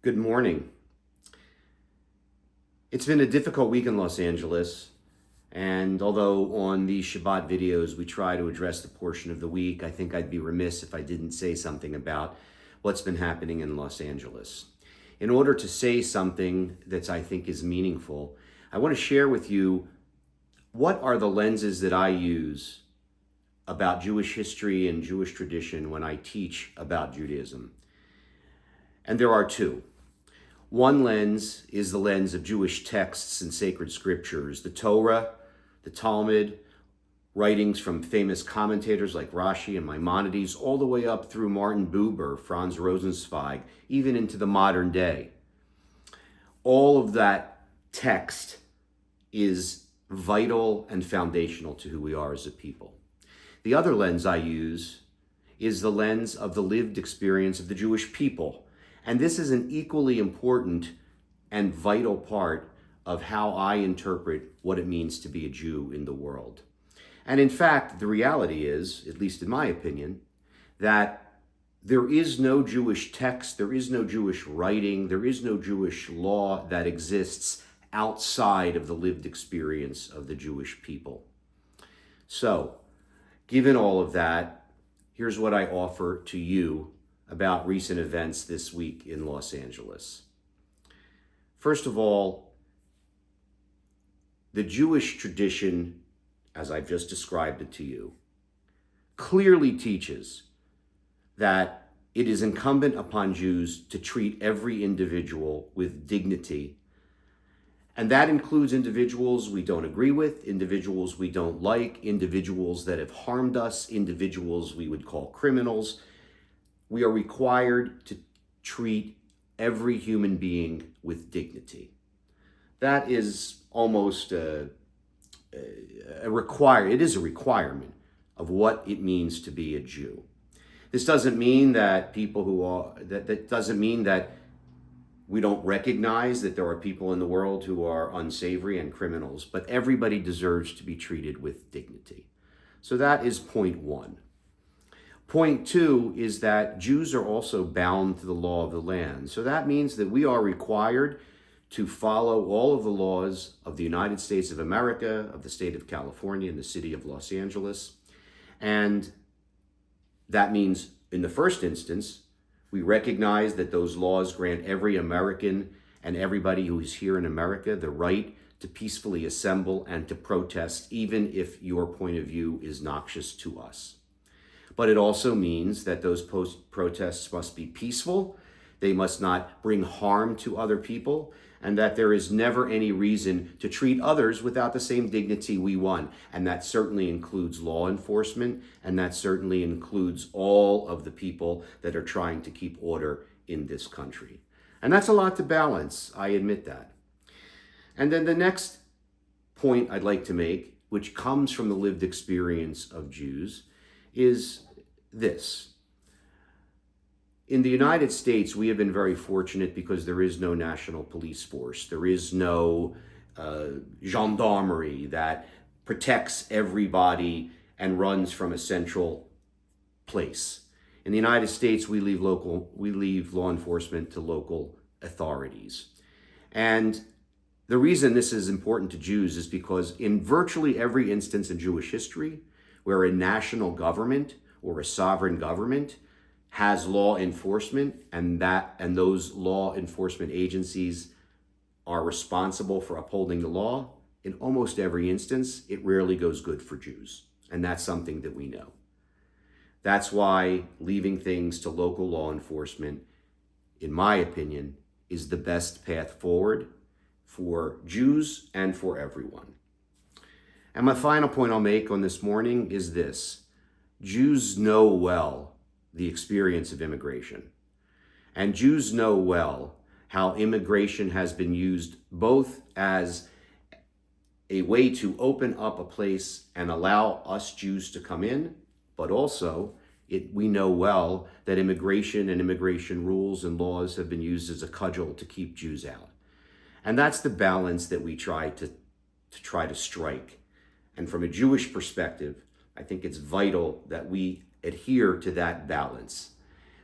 Good morning. It's been a difficult week in Los Angeles, and although on these Shabbat videos we try to address the portion of the week, I think I'd be remiss if I didn't say something about what's been happening in Los Angeles. In order to say something that I think is meaningful, I want to share with you what are the lenses that I use about Jewish history and Jewish tradition when I teach about Judaism. And there are two. One lens is the lens of Jewish texts and sacred scriptures, the Torah, the Talmud, writings from famous commentators like Rashi and Maimonides, all the way up through Martin Buber, Franz Rosenzweig, even into the modern day. All of that text is vital and foundational to who we are as a people. The other lens I use is the lens of the lived experience of the Jewish people. And this is an equally important and vital part of how I interpret what it means to be a Jew in the world. And in fact, the reality is, at least in my opinion, that there is no Jewish text, there is no Jewish writing, there is no Jewish law that exists outside of the lived experience of the Jewish people. So, given all of that, here's what I offer to you about recent events this week in Los Angeles. First of all, the Jewish tradition, as I've just described it to you, clearly teaches that it is incumbent upon Jews to treat every individual with dignity. And that includes individuals we don't agree with, individuals we don't like, individuals that have harmed us, individuals we would call criminals. We are required to treat every human being with dignity. That is almost it is a requirement of what it means to be a Jew. This doesn't mean that that doesn't mean that we don't recognize that there are people in the world who are unsavory and criminals, but everybody deserves to be treated with dignity. So that is point one. Point two is that Jews are also bound to the law of the land. So that means that we are required to follow all of the laws of the United States of America, of the state of California, and the city of Los Angeles. And that means, in the first instance, we recognize that those laws grant every American and everybody who is here in America the right to peacefully assemble and to protest, even if your point of view is noxious to us. But it also means that those protests must be peaceful, they must not bring harm to other people, and that there is never any reason to treat others without the same dignity we want. And that certainly includes law enforcement, and that certainly includes all of the people that are trying to keep order in this country. And that's a lot to balance, I admit that. And then the next point I'd like to make, which comes from the lived experience of Jews, is this. In the United States, we have been very fortunate because there is no national police force. There is no gendarmerie that protects everybody and runs from a central place. In the United States, we leave law enforcement to local authorities. And the reason this is important to Jews is because in virtually every instance in Jewish history, where a national government or a sovereign government has law enforcement and those law enforcement agencies are responsible for upholding the law, in almost every instance, it rarely goes good for Jews. And that's something that we know. That's why leaving things to local law enforcement, in my opinion, is the best path forward for Jews and for everyone. And my final point I'll make on this morning is this. Jews know well the experience of immigration. And Jews know well how immigration has been used both as a way to open up a place and allow us Jews to come in, but also we know well that immigration and immigration rules and laws have been used as a cudgel to keep Jews out. And that's the balance that we try to strike. And from a Jewish perspective, I think it's vital that we adhere to that balance.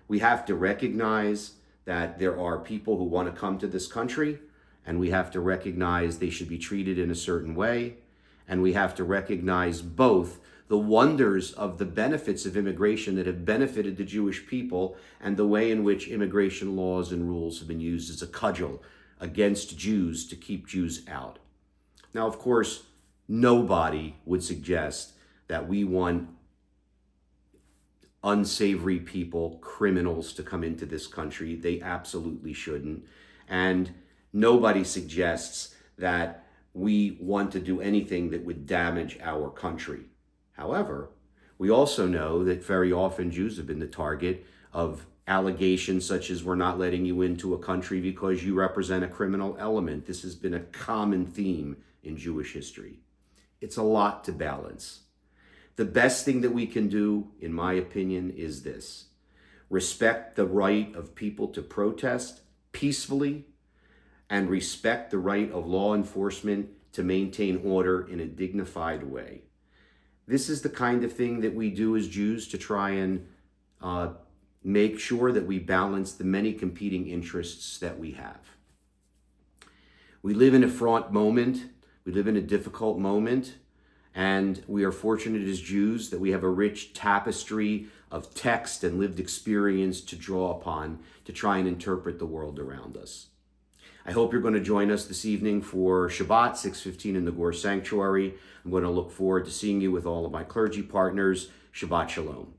We have to recognize that there are people who want to come to this country, and we have to recognize they should be treated in a certain way. And we have to recognize both the wonders of the benefits of immigration that have benefited the Jewish people and the way in which immigration laws and rules have been used as a cudgel against Jews to keep Jews out. Now, of course, nobody would suggest that we want unsavory people, criminals, to come into this country. They absolutely shouldn't. And nobody suggests that we want to do anything that would damage our country. However, we also know that very often Jews have been the target of allegations such as we're not letting you into a country because you represent a criminal element. This has been a common theme in Jewish history. It's a lot to balance. The best thing that we can do, in my opinion, is this: respect the right of people to protest peacefully and respect the right of law enforcement to maintain order in a dignified way. This is the kind of thing that we do as Jews to try and make sure that we balance the many competing interests that we have. We live in a fraught moment. We live in a difficult moment. And we are fortunate as Jews that we have a rich tapestry of text and lived experience to draw upon to try and interpret the world around us. I hope you're going to join us this evening for Shabbat, 6:15 in the Gore Sanctuary. I'm going to look forward to seeing you with all of my clergy partners. Shabbat Shalom.